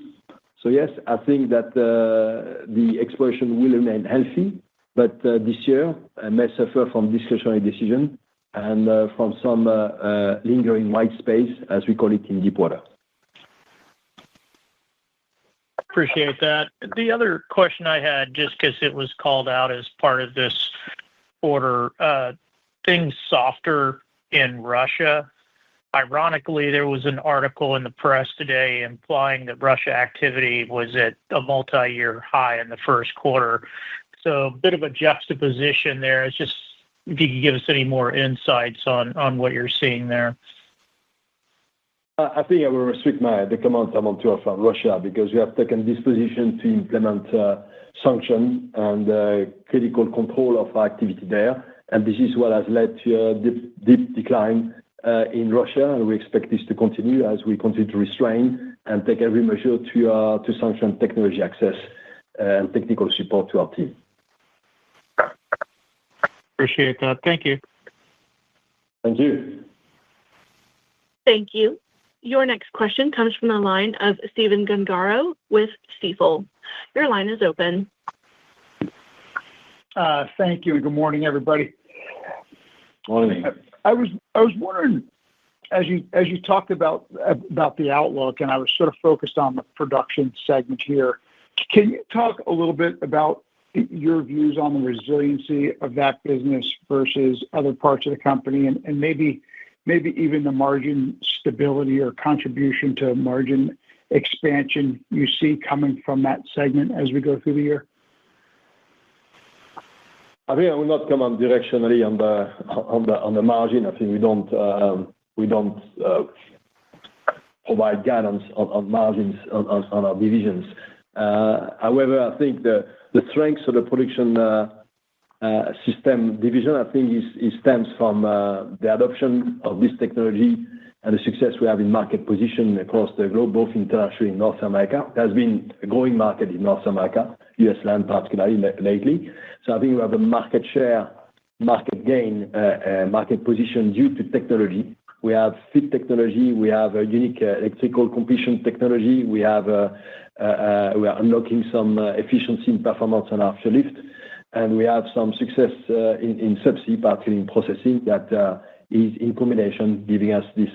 So yes, I think that the exploration will remain healthy, but this year may suffer from discretionary decision and from some lingering white space, as we call it in deep water. Appreciate that. The other question I had, just because it was called out as part of this order, things softer in Russia. Ironically, there was an article in the press today implying that Russia activity was at a multi-year high in the first quarter. So a bit of a juxtaposition there. It's just if you could give us any more insights on what you're seeing there. I think I will restrict the comments I want to offer on Russia because we have taken this position to implement sanction and critical control of our activity there. And this is what has led to a deep decline in Russia, and we expect this to continue as we continue to restrain and take every measure to sanction technology access and technical support to our team. Appreciate that. Thank you. Thank you. Thank you. Your next question comes from the line of Stephen Gengaro with Stifel. Your line is open. Thank you, and good morning, everybody. Morning. I was wondering, as you talked about the outlook, and I was sort of focused on the production segment here. Can you talk a little bit about your views on the resiliency of that business versus other parts of the company, and maybe even the margin stability or contribution to margin expansion you see coming from that segment as we go through the year? I think I will not comment directionally on the margin. I think we don't provide guidance on margins on our divisions. However, I think the strengths of the production system division, I think, stems from the adoption of this technology and the success we have in market position across the globe, both internationally in North America. There has been a growing market in North America, U.S. land particularly lately. So I think we have a market share, market gain, market position due to technology. We have fit technology. We have a unique electrical completion technology. We are unlocking some efficiency and performance on our lift. And we have some success in subsea, particularly in processing, that is in combination giving us this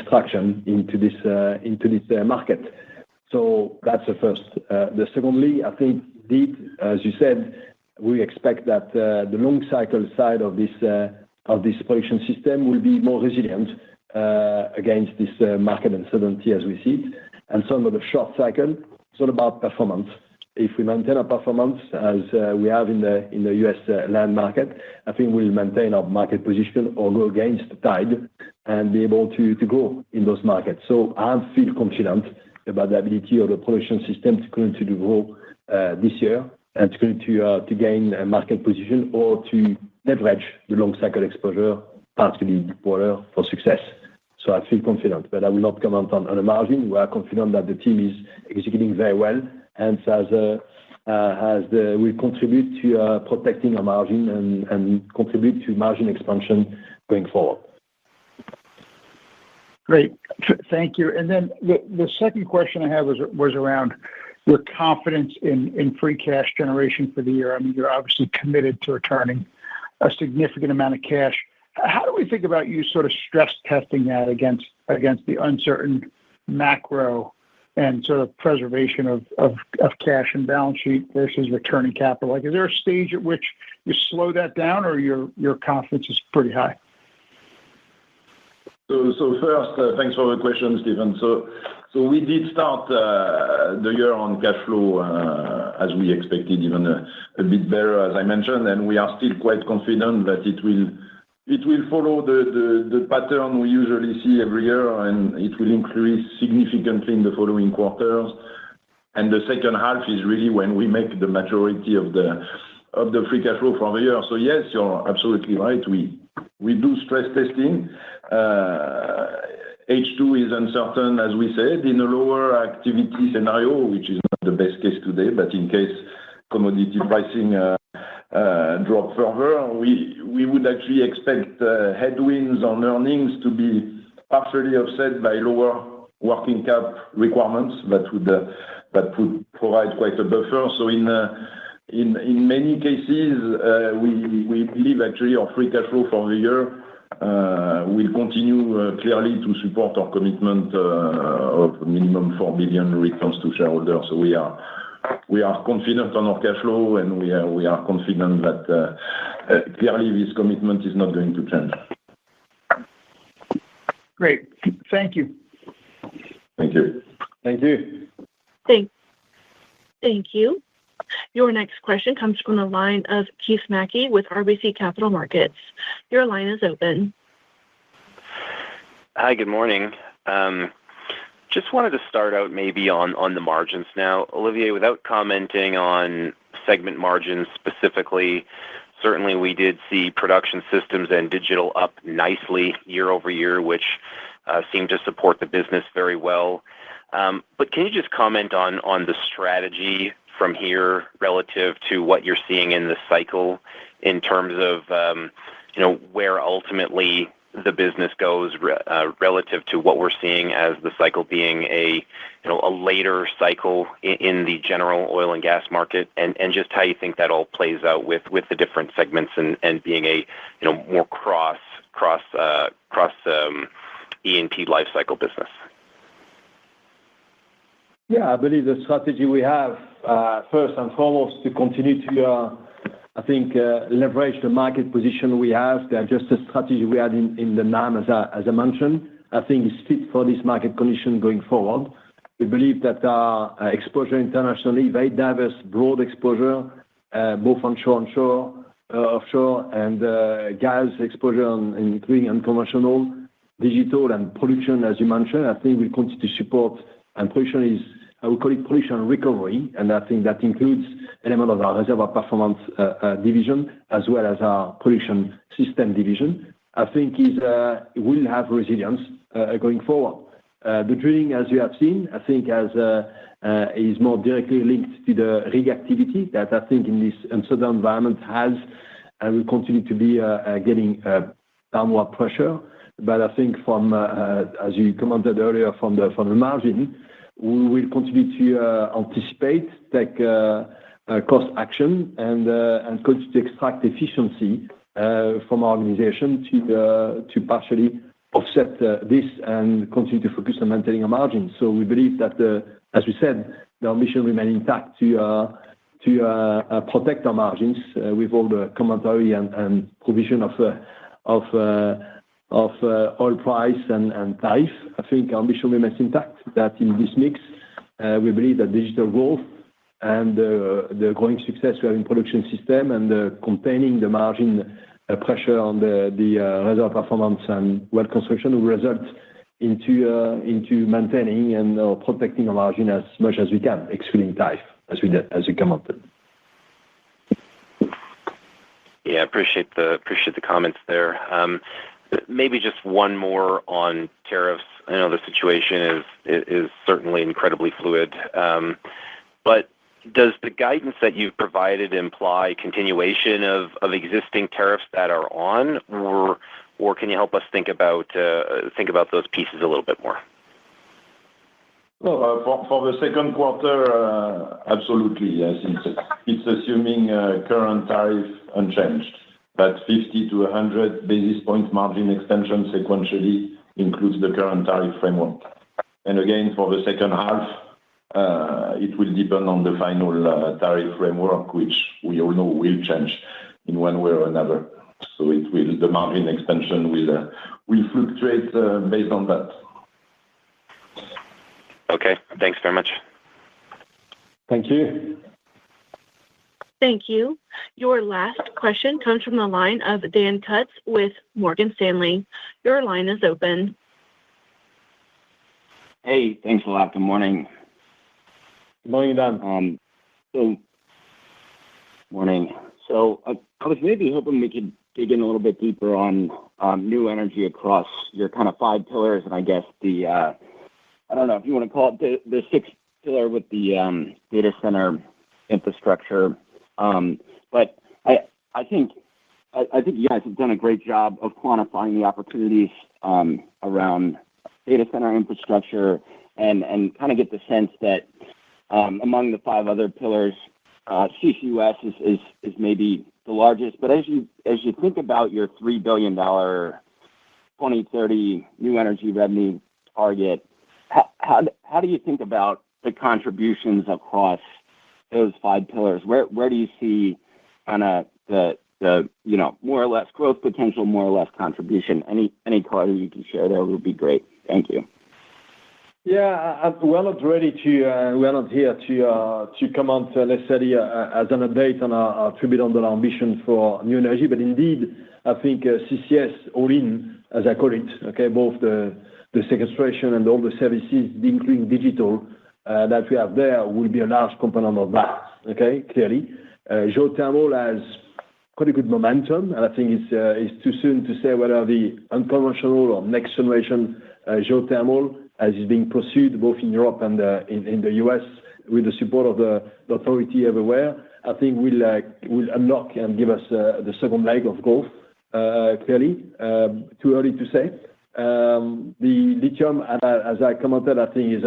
traction into this market. So that's the first. The secondly, I think, indeed, as you said, we expect that the long cycle side of this production system will be more resilient against this market uncertainty as we see it. And some of the short cycle, it's all about performance. If we maintain our performance as we have in the U.S. land market, I think we'll maintain our market position or go against the tide and be able to grow in those markets. So I feel confident about the ability of the production system to continue to grow this year and to continue to gain a market position or to leverage the long cycle exposure, particularly deep water, for success. So I feel confident, but I will not comment on the margin. We are confident that the team is executing very well and will contribute to protecting our margin and contribute to margin expansion going forward. Great. Thank you. And then the second question I have was around your confidence in free cash generation for the year. I mean, you're obviously committed to returning a significant amount of cash. How do we think about you sort of stress testing that against the uncertain macro and sort of preservation of cash and balance sheet versus returning capital? Like, is there a stage at which you slow that down, or your confidence is pretty high? So first, thanks for the question, Stephen. So we did start the year on cash flow as we expected, even a bit better, as I mentioned, and we are still quite confident that it will follow the pattern we usually see every year, and it will increase significantly in the following quarters. And the second half is really when we make the majority of the of the free cash flow for the year. So yes, you're absolutely right. We do stress testing. H2 is uncertain, as we said, in a lower activity scenario, which is not the best case today, but in case commodity pricing drop further, we would actually expect headwinds on earnings to be partially offset by lower working cap requirements that would provide quite a buffer. So in many cases, we believe actually our free cash flow for the year will continue clearly to support our commitment of minimum $4 billion returns to shareholders. So we are confident on our cash flow, and we are confident that clearly this commitment is not going to change. Great. Thank you. Thank you. Thank you. Thank you. Your next question comes from the line of Keith Mackey with RBC Capital Markets. Your line is open. Hi, good morning. Just wanted to start out maybe on the margins now. Olivier, without commenting on segment margins specifically, certainly we did see Production Systems and Digital up nicely year over year, which seemed to support the business very well. But can you just comment on the strategy from here relative to what you're seeing in the cycle in terms of where ultimately the business goes relative to what we're seeing as the cycle being a later cycle in the general oil and gas market, and just how you think that all plays out with the different segments and being a more cross E&P life cycle business. Yeah, I believe the strategy we have, first and foremost, to continue to, leverage the market position we have, the adjusted strategy we had in the NAM, as I mentioned, I think is fit for this market condition going forward. We believe that our exposure internationally, very diverse, broad exposure, both onshore, offshore, and gas exposure, including unconventional, digital, and production, as you mentioned, I think will continue to support. And production is, I would call it production recovery, and I think that includes element of our Reservoir Performance division as well as our Production System division. I think it will have resilience going forward. The drilling, as you have seen, I think is more directly linked to the rig activity that I think in this uncertain environment has and will continue to be getting downward pressure. But I think from, as you commented earlier, from the margin, we will continue to anticipate, take cost action, and continue to extract efficiency from our organization to partially offset this and continue to focus on maintaining a margin. So we believe that, as we said, the ambition remains intact to protect our margins with all the commentary and provision of oil price and tariff. I think our ambition remains intact, that in this mix, we believe that digital growth and the growing success we have in Production System and containing the margin pressure on the Reservoir Performance and Well Construction will result into maintaining and protecting our margin as much as we can, excluding tariff, as we commented. Yeah, appreciate the comments there. Maybe just one more on tariffs. I know the situation is certainly incredibly fluid, but does the guidance that you've provided imply continuation of existing tariffs that are on, or can you help us think about those pieces a little bit more? Well, for the second quarter, absolutely, yes. It's assuming current tariff unchanged, but 50 to 100 basis points margin extension sequentially includes the current tariff framework. And again, for the second half, it will depend on the final tariff framework, which we all know will change in one way or another. So the margin extension will fluctuate based on that. Okay, thanks very much. Thank you. Thank you. Your last question comes from the line of Dan Kutz with Morgan Stanley. Your line is open. Hey, thanks a lot. Good morning. Good morning, Dan. Morning. So I was maybe hoping we could dig in a little bit deeper on new energy across your kind of 5 pillars, and I guess the I don't know if you want to call it the 6th pillar with the data center infrastructure. But I think you guys have done a great job of quantifying the opportunities around data center infrastructure, and kind of get the sense that among the 5 other pillars, CCUS is maybe the largest. But as you think about your $3 billion 2030 new energy revenue target, how do you think about the contributions across those 5 pillars? Where do you see kind of the more or less growth potential, more or less contribution? Any color you can share there would be great. Thank you. Yeah, we're not ready to, we're not here to comment necessarily as an update on our $3 billion ambition for new energy, but indeed, I think CCS all in, as I call it, okay, both the sequestration and all the services, including digital, that we have there, will be a large component of that, okay, clearly. Geothermal has quite a good momentum, and I think it's too soon to say whether the unconventional or next generation geothermal, as is being pursued both in Europe and in the US with the support of the authority everywhere, I think will unlock and give us the second leg of growth, clearly. Too early to say. The lithium, as I commented, I think is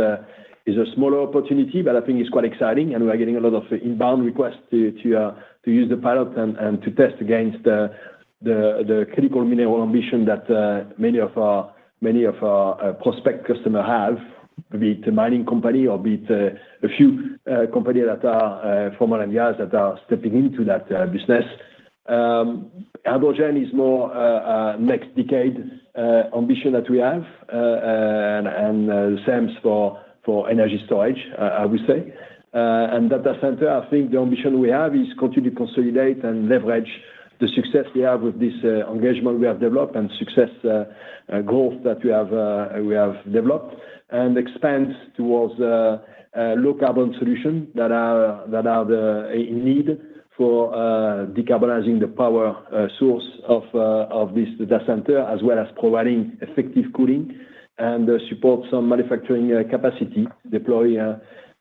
a smaller opportunity, but I think it's quite exciting, and we are getting a lot of inbound requests to use the pilot and to test against the critical mineral ambition that many of our prospect customer have, be it a mining company or be it a few companies that are from oil and gas that are stepping into that business. Hydrogen is more next decade ambition that we have, and same for energy storage, I would say. And data center, I think the ambition we have is continue to consolidate and leverage the success we have with this engagement we have developed and success growth that we have developed, and expand towards low carbon solutions that are in need for decarbonizing the power source of this data center, as well as providing effective cooling and support some manufacturing capacity, deploy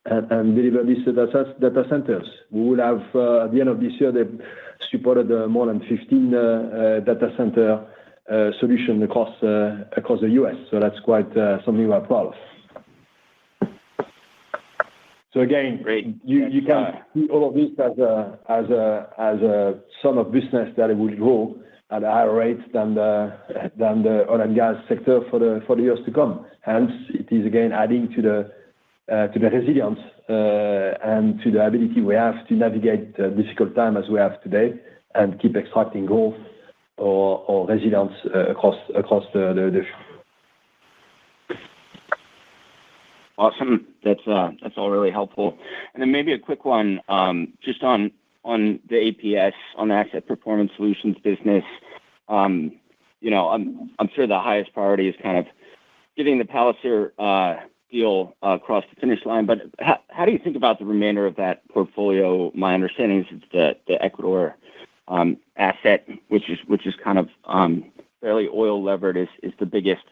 and deliver these data centers. We will have at the end of this year, they've supported more than 15 data center solution across the US. So that's quite something we're proud of. So again, great. You can see all of this as a sum of business that it will grow at a higher rate than the oil and gas sector for the years to come. Hence, it is again adding to the resilience and to the ability we have to navigate difficult time as we have today and keep extracting growth or resilience across the. Awesome. That's all really helpful. And then maybe a quick one, just on the APS, on the Asset Performance Solutions business. I'm sure the highest priority is kind of getting the Palliser deal across the finish line. But how do you think about the remainder of that portfolio? My understanding is it's the Ecuador asset, which is kind of fairly oil levered, is the biggest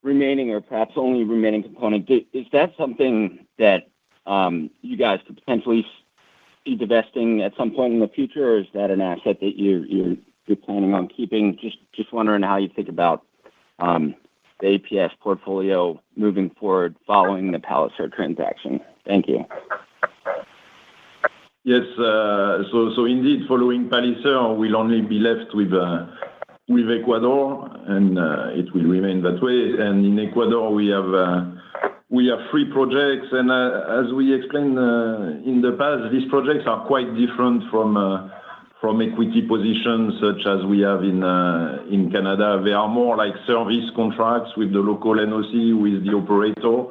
remaining or perhaps only remaining component. Is that something that you guys could potentially be divesting at some point in the future, or is that an asset that you're planning on keeping? Just wondering how you think about the APS portfolio moving forward following the Palliser transaction. Thank you. Yes, so indeed, following Palliser, we'll only be left with Ecuador, and it will remain that way. And in Ecuador, we have 3 projects, and as we explained in the past, these projects are quite different from equity positions such as we have in Canada. They are more like service contracts with the local NOC, with the operator.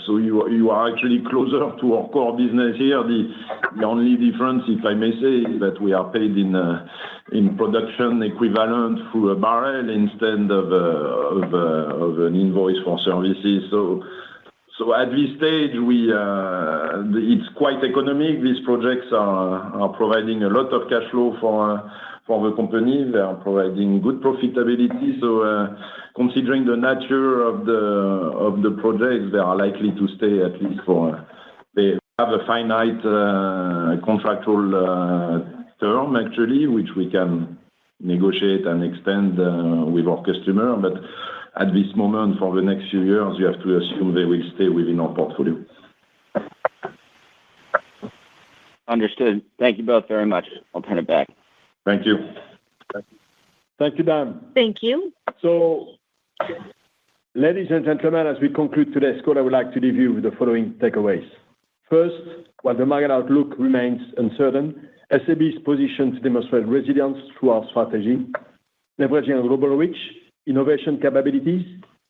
So you are actually closer to our core business here. The only difference, if I may say, is that we are paid in production equivalent through a barrel instead of an invoice for services. So So at this stage, it's quite economic. These projects are providing a lot of cash flow for the company. They are providing good profitability. So considering the nature of the projects, they are likely to stay at least they have a finite contractual term, actually, which we can negotiate and extend with our customer. But at this moment, for the next few years, you have to assume they will stay within our portfolio. Understood. Thank you both very much. I'll turn it back. Thank you. Thank you, Dan. Thank you. So, ladies and gentlemen, as we conclude today's call, I would like to leave you with the following takeaways. First, while the market outlook remains uncertain, SLB is positioned to demonstrate resilience through our strategy, leveraging a global reach, innovation capabilities,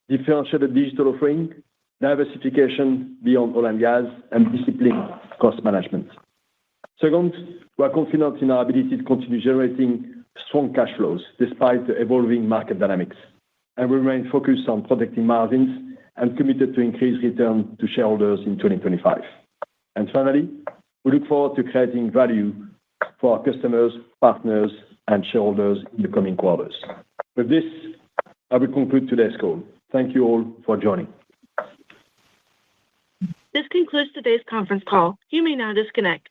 differentiated digital offering, diversification beyond oil and gas, and disciplined cost management. Second, we are confident in our ability to continue generating strong cash flows despite the evolving market dynamics, and we remain focused on protecting margins and committed to increase return to shareholders in 2025. And finally, we look forward to creating value for our customers, partners, and shareholders in the coming quarters. With this, I will conclude today's call. Thank you all for joining. This concludes today's conference call. You may now disconnect.